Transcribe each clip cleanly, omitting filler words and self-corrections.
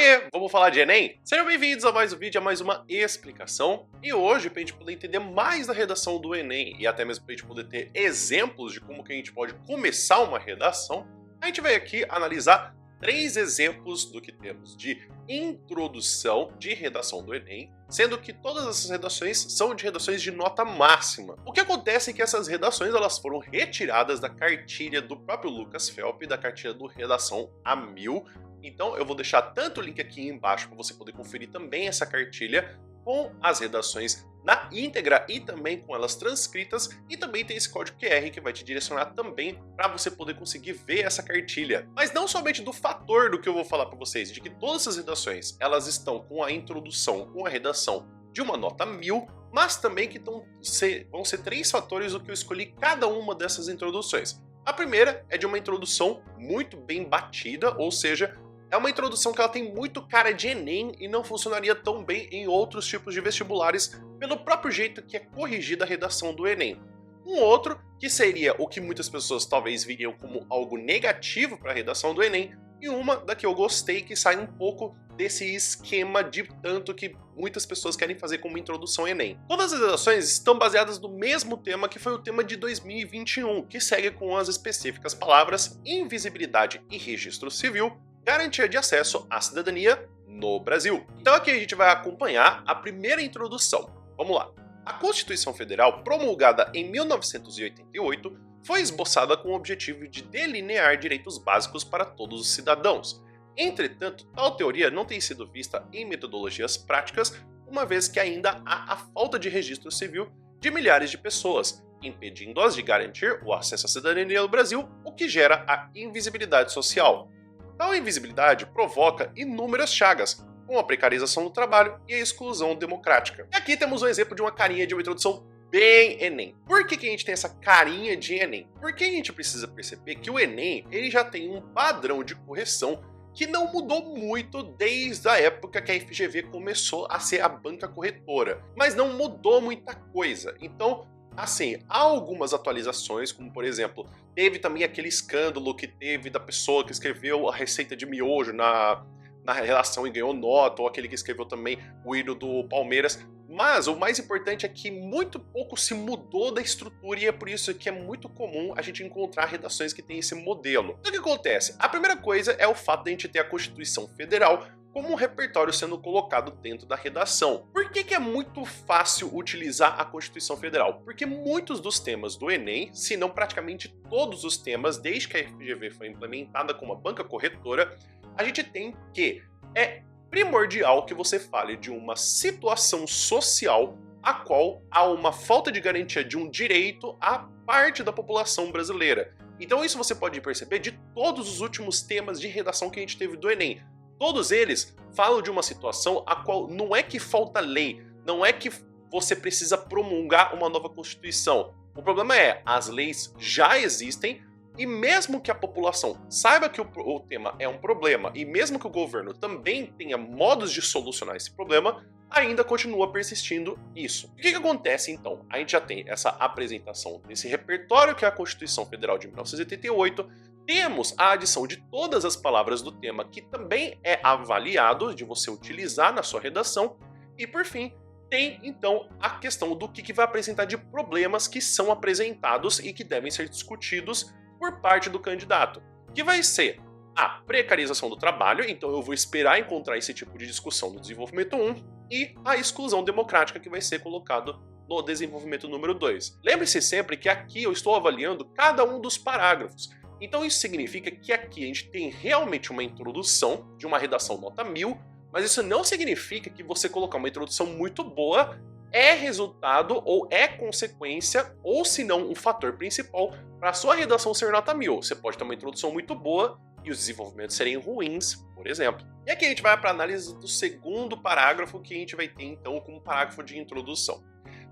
Oiê, vamos falar de Enem? Sejam bem-vindos a mais um vídeo, a mais uma explicação. E hoje, para a gente poder entender mais da redação do Enem e até mesmo para a gente poder ter exemplos de como que a gente pode começar uma redação, a gente vai aqui analisar 3 exemplos do que temos de introdução de redação do Enem, sendo que todas essas redações são de redações de nota máxima. O que acontece é que essas redações elas foram retiradas da cartilha do próprio Lucas Phelps, da cartilha do Redação a 1000. Então eu vou deixar tanto o link aqui embaixo para você poder conferir também essa cartilha com as redações na íntegra e também com elas transcritas, e também tem esse código QR que vai te direcionar também para você poder conseguir ver essa cartilha. Mas não somente do fator do que eu vou falar para vocês, de que todas essas redações elas estão com a introdução, com a redação de uma nota 1000, mas também que vão ser 3 fatores do que eu escolhi cada uma dessas introduções. A primeira é de uma introdução muito bem batida, ou seja, é uma introdução que ela tem muito cara de Enem e não funcionaria tão bem em outros tipos de vestibulares pelo próprio jeito que é corrigida a redação do Enem. Um outro, que seria o que muitas pessoas talvez viriam como algo negativo para a redação do Enem, e uma da que eu gostei, que sai um pouco desse esquema de tanto que muitas pessoas querem fazer como introdução ao Enem. Todas as redações estão baseadas no mesmo tema, que foi o tema de 2021, que segue com as específicas palavras invisibilidade e registro civil, garantia de acesso à cidadania no Brasil. Então aqui a gente vai acompanhar a primeira introdução. Vamos lá. A Constituição Federal, promulgada em 1988, foi esboçada com o objetivo de delinear direitos básicos para todos os cidadãos. Entretanto, tal teoria não tem sido vista em metodologias práticas, uma vez que ainda há a falta de registro civil de milhares de pessoas, impedindo-as de garantir o acesso à cidadania no Brasil, o que gera a invisibilidade social. Tal invisibilidade provoca inúmeras chagas, como a precarização do trabalho e a exclusão democrática. E aqui temos um exemplo de uma carinha de uma introdução bem Enem. Por que a gente tem essa carinha de Enem? Porque a gente precisa perceber que o Enem ele já tem um padrão de correção que não mudou muito desde a época que a FGV começou a ser a banca corretora. Mas não mudou muita coisa. Então, assim, há algumas atualizações, como por exemplo, teve também aquele escândalo que teve da pessoa que escreveu a receita de miojo na redação e ganhou nota, ou aquele que escreveu também o hino do Palmeiras. Mas o mais importante é que muito pouco se mudou da estrutura e é por isso que é muito comum a gente encontrar redações que têm esse modelo. Então o que acontece? A primeira coisa é o fato de a gente ter a Constituição Federal como um repertório sendo colocado dentro da redação. Por que é muito fácil utilizar a Constituição Federal? Porque muitos dos temas do Enem, se não praticamente todos os temas, desde que a FGV foi implementada como uma banca corretora, a gente tem que é primordial que você fale de uma situação social a qual há uma falta de garantia de um direito à parte da população brasileira. Então isso você pode perceber de todos os últimos temas de redação que a gente teve do Enem. Todos eles falam de uma situação a qual não é que falta lei, não é que você precisa promulgar uma nova Constituição. O problema é, as leis já existem e mesmo que a população saiba que o tema é um problema e mesmo que o governo também tenha modos de solucionar esse problema, ainda continua persistindo isso. O que acontece então? A gente já tem essa apresentação desse repertório que é a Constituição Federal de 1988, temos a adição de todas as palavras do tema que também é avaliado de você utilizar na sua redação e por fim tem então a questão do que vai apresentar de problemas que são apresentados e que devem ser discutidos por parte do candidato, que vai ser a precarização do trabalho, então eu vou esperar encontrar esse tipo de discussão no desenvolvimento 1, e a exclusão democrática que vai ser colocado no desenvolvimento número 2. Lembre-se sempre que aqui eu estou avaliando cada um dos parágrafos, então isso significa que aqui a gente tem realmente uma introdução de uma redação nota 1000, mas isso não significa que você colocar uma introdução muito boa é resultado ou é consequência, ou se não um fator principal para a sua redação ser nota 1000. Você pode ter uma introdução muito boa e os desenvolvimentos serem ruins, por exemplo. E aqui a gente vai para a análise do segundo parágrafo que a gente vai ter então como parágrafo de introdução.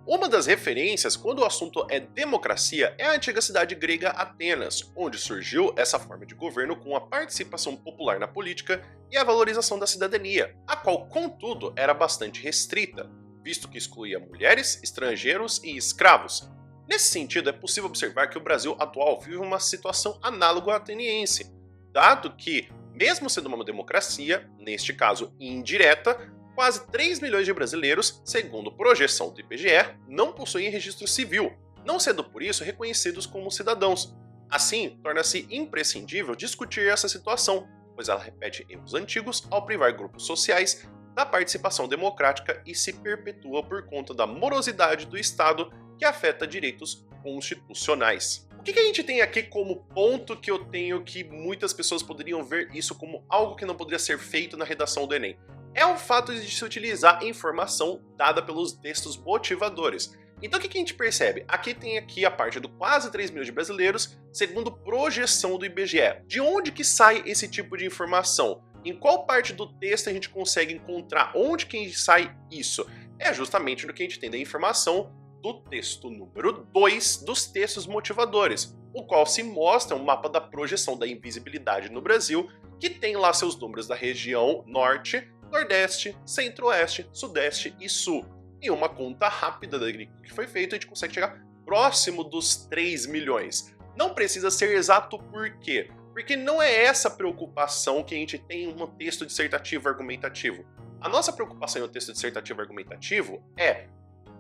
Uma das referências quando o assunto é democracia é a antiga cidade grega Atenas, onde surgiu essa forma de governo com a participação popular na política e a valorização da cidadania, a qual, contudo, era bastante restrita, visto que excluía mulheres, estrangeiros e escravos. Nesse sentido, é possível observar que o Brasil atual vive uma situação análoga à ateniense, dado que mesmo sendo uma democracia, neste caso indireta, quase 3 milhões de brasileiros, segundo projeção do IBGE, não possuem registro civil, não sendo por isso reconhecidos como cidadãos. Assim, torna-se imprescindível discutir essa situação, pois ela repete erros antigos ao privar grupos sociais da participação democrática e se perpetua por conta da morosidade do Estado que afeta direitos constitucionais. O que a gente tem aqui como ponto que eu tenho que muitas pessoas poderiam ver isso como algo que não poderia ser feito na redação do Enem? É o fato de se utilizar a informação dada pelos textos motivadores. Então o que a gente percebe? Tem aqui a parte do quase 3 milhões de brasileiros, segundo projeção do IBGE. De onde que sai esse tipo de informação? Em qual parte do texto a gente consegue encontrar? Onde que sai isso? É justamente no que a gente tem da informação do texto número 2 dos textos motivadores, o qual se mostra um mapa da projeção da invisibilidade no Brasil, que tem lá seus números da região Norte, Nordeste, Centro-Oeste, Sudeste e Sul. Em uma conta rápida que foi feita, a gente consegue chegar próximo dos 3 milhões. Não precisa ser exato por quê? Porque não é essa preocupação que a gente tem em um texto dissertativo argumentativo. A nossa preocupação em um texto dissertativo argumentativo é: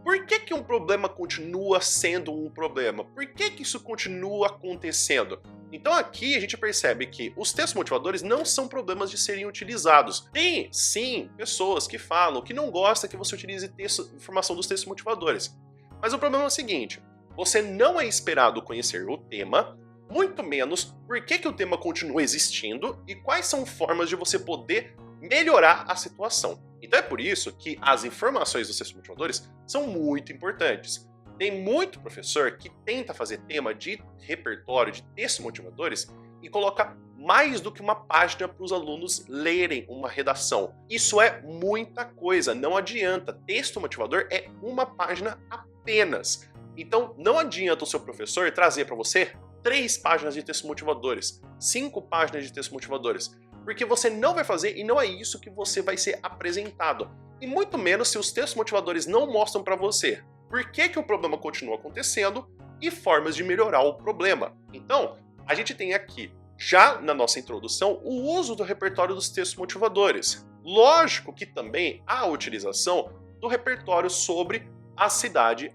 por que um problema continua sendo um problema? Por que isso continua acontecendo? Então aqui a gente percebe que os textos motivadores não são problemas de serem utilizados. Tem, sim, pessoas que falam que não gostam que você utilize informação dos textos motivadores. Mas o problema é o seguinte: você não é esperado conhecer o tema, muito menos por que o tema continua existindo e quais são formas de você poder melhorar a situação. Então é por isso que as informações dos textos motivadores são muito importantes. Tem muito professor que tenta fazer tema de repertório de textos motivadores e coloca mais do que uma página para os alunos lerem uma redação. Isso é muita coisa, não adianta. Texto motivador é uma página apenas. Então não adianta o seu professor trazer para você 3 páginas de textos motivadores, 5 páginas de textos motivadores, porque você não vai fazer e não é isso que você vai ser apresentado. E muito menos se os textos motivadores não mostram para você por que o problema continua acontecendo e formas de melhorar o problema. Então, a gente tem aqui, já na nossa introdução, o uso do repertório dos textos motivadores. Lógico que também há a utilização do repertório sobre a cidade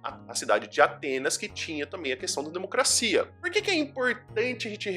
de Atenas, que tinha também a questão da democracia. Por que é importante a gente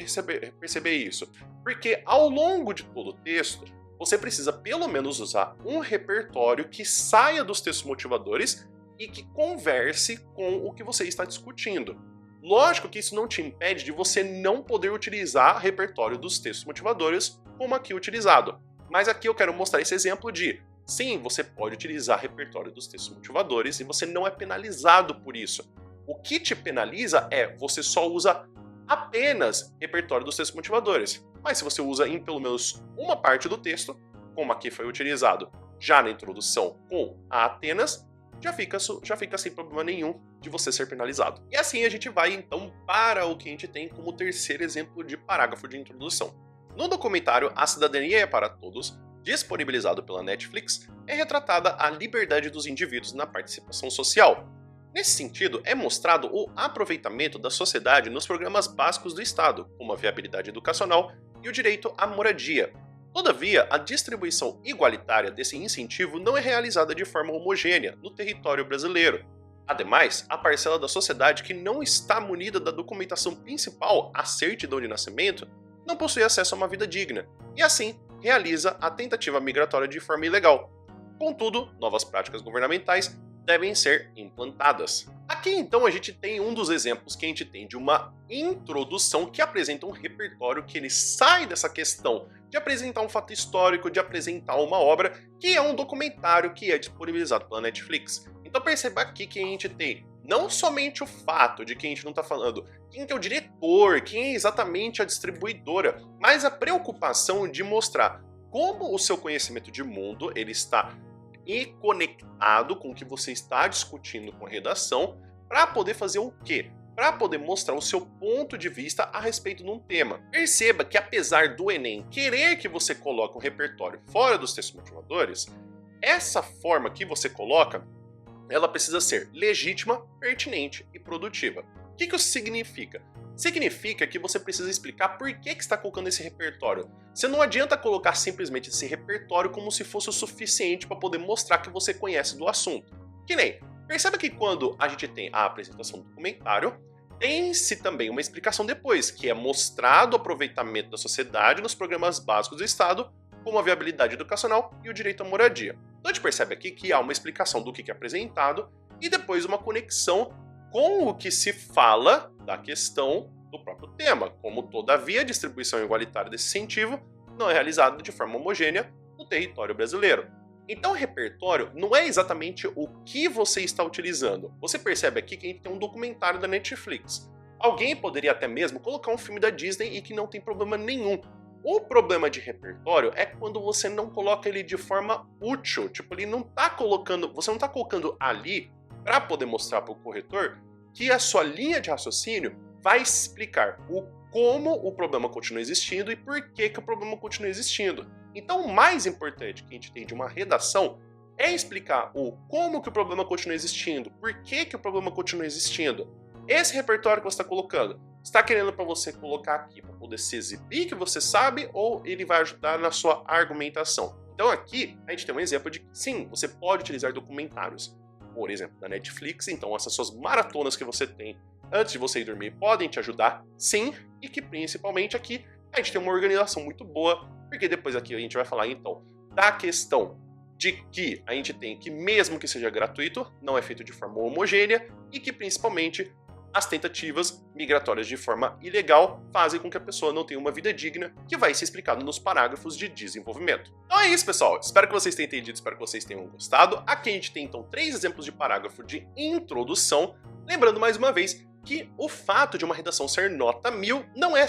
perceber isso? Porque ao longo de todo o texto, você precisa pelo menos usar um repertório que saia dos textos motivadores e que converse com o que você está discutindo. Lógico que isso não te impede de você não poder utilizar repertório dos textos motivadores como aqui utilizado. Mas aqui eu quero mostrar esse exemplo de: sim, você pode utilizar repertório dos textos motivadores e você não é penalizado por isso. O que te penaliza é você só usa apenas repertório dos textos motivadores. Mas se você usa em pelo menos uma parte do texto, como aqui foi utilizado já na introdução com a Atenas, já fica sem problema nenhum de você ser penalizado. E assim a gente vai então para o que a gente tem como terceiro exemplo de parágrafo de introdução. No documentário A Cidadania é para Todos, disponibilizado pela Netflix, é retratada a liberdade dos indivíduos na participação social. Nesse sentido, é mostrado o aproveitamento da sociedade nos programas básicos do Estado, como a viabilidade educacional e o direito à moradia. Todavia, a distribuição igualitária desse incentivo não é realizada de forma homogênea no território brasileiro. Ademais, a parcela da sociedade que não está munida da documentação principal, a certidão de nascimento, não possui acesso a uma vida digna, e assim realiza a tentativa migratória de forma ilegal. Contudo, novas práticas governamentais devem ser implantadas. Aqui então a gente tem um dos exemplos que a gente tem de uma introdução que apresenta um repertório que ele sai dessa questão de apresentar um fato histórico, de apresentar uma obra, que é um documentário que é disponibilizado pela Netflix. Então perceba aqui que a gente tem não somente o fato de que a gente não está falando quem que é o diretor, quem é exatamente a distribuidora, mas a preocupação de mostrar como o seu conhecimento de mundo ele está conectado com o que você está discutindo com a redação, para poder fazer o quê? Para poder mostrar o seu ponto de vista a respeito de um tema. Perceba que apesar do Enem querer que você coloque um repertório fora dos textos motivadores, essa forma que você coloca, ela precisa ser legítima, pertinente e produtiva. O que isso significa? significa que você precisa explicar por que está colocando esse repertório. Você não adianta colocar simplesmente esse repertório como se fosse o suficiente para poder mostrar que você conhece do assunto. Que nem, perceba que quando a gente tem a apresentação do documentário, tem-se também uma explicação depois, que é mostrado o aproveitamento da sociedade nos programas básicos do Estado, como a viabilidade educacional e o direito à moradia. Então a gente percebe aqui que há uma explicação do que é apresentado e depois uma conexão com o que se fala da questão do próprio tema, como todavia a distribuição igualitária desse incentivo não é realizada de forma homogênea no território brasileiro. Então o repertório não é exatamente o que você está utilizando. Você percebe aqui que a gente tem um documentário da Netflix. Alguém poderia até mesmo colocar um filme da Disney e que não tem problema nenhum. O problema de repertório é quando você não coloca ele de forma útil. Tipo, ele não tá colocando, você não está colocando ali para poder mostrar para o corretor que a sua linha de raciocínio vai explicar o como o problema continua existindo e por que o problema continua existindo. Então, o mais importante que a gente tem de uma redação é explicar o como que o problema continua existindo, por que o problema continua existindo. Esse repertório que você está colocando, está querendo para você colocar aqui para poder se exibir que você sabe ou ele vai ajudar na sua argumentação? Então aqui a gente tem um exemplo de que sim, você pode utilizar documentários, por exemplo, da Netflix. Então essas suas maratonas que você tem antes de você ir dormir podem te ajudar, sim, e que principalmente aqui a gente tem uma organização muito boa, porque depois aqui a gente vai falar então da questão de que a gente tem que mesmo que seja gratuito, não é feito de forma homogênea e que principalmente as tentativas migratórias de forma ilegal fazem com que a pessoa não tenha uma vida digna, que vai ser explicado nos parágrafos de desenvolvimento. Então é isso, pessoal. Espero que vocês tenham entendido, espero que vocês tenham gostado. Aqui a gente tem então 3 exemplos de parágrafo de introdução. Lembrando mais uma vez que o fato de uma redação ser nota 1000 não é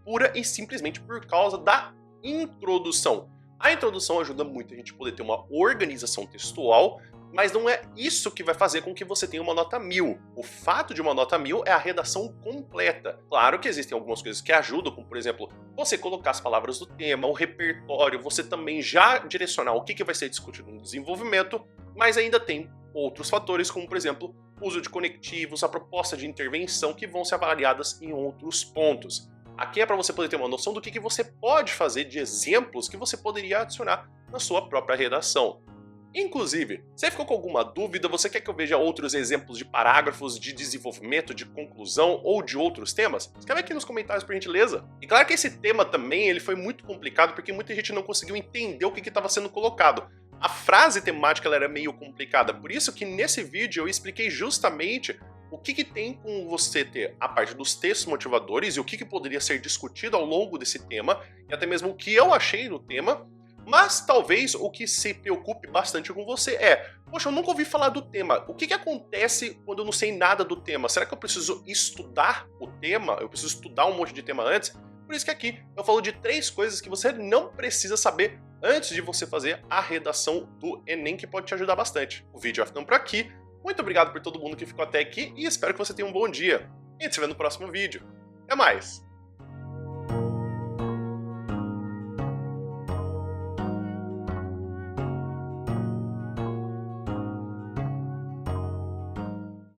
pura e simplesmente por causa da introdução. A introdução ajuda muito a gente poder ter uma organização textual, mas não é isso que vai fazer com que você tenha uma nota 1000. O fato de uma nota 1000 é a redação completa. Claro que existem algumas coisas que ajudam, como por exemplo, você colocar as palavras do tema, o repertório, você também já direcionar o que vai ser discutido no desenvolvimento, mas ainda tem outros fatores, como por exemplo, o uso de conectivos, a proposta de intervenção, que vão ser avaliadas em outros pontos. Aqui é para você poder ter uma noção do que você pode fazer, de exemplos que você poderia adicionar na sua própria redação. Inclusive, você ficou com alguma dúvida? Você quer que eu veja outros exemplos de parágrafos de desenvolvimento, de conclusão ou de outros temas? Escreve aqui nos comentários por gentileza. E claro que esse tema também ele foi muito complicado porque muita gente não conseguiu entender o que estava sendo colocado. A frase temática ela era meio complicada, por isso que nesse vídeo eu expliquei justamente o que tem com você ter a parte dos textos motivadores e o que poderia ser discutido ao longo desse tema, e até mesmo o que eu achei no tema. Mas talvez o que se preocupe bastante com você é, poxa, eu nunca ouvi falar do tema. O que acontece quando eu não sei nada do tema? Será que eu preciso estudar o tema? Eu preciso estudar um monte de tema antes? Por isso que aqui eu falo de 3 coisas que você não precisa saber antes de você fazer a redação do Enem, que pode te ajudar bastante. O vídeo vai ficando por aqui. Muito obrigado por todo mundo que ficou até aqui e espero que você tenha um bom dia. E a gente se vê no próximo vídeo. Até mais!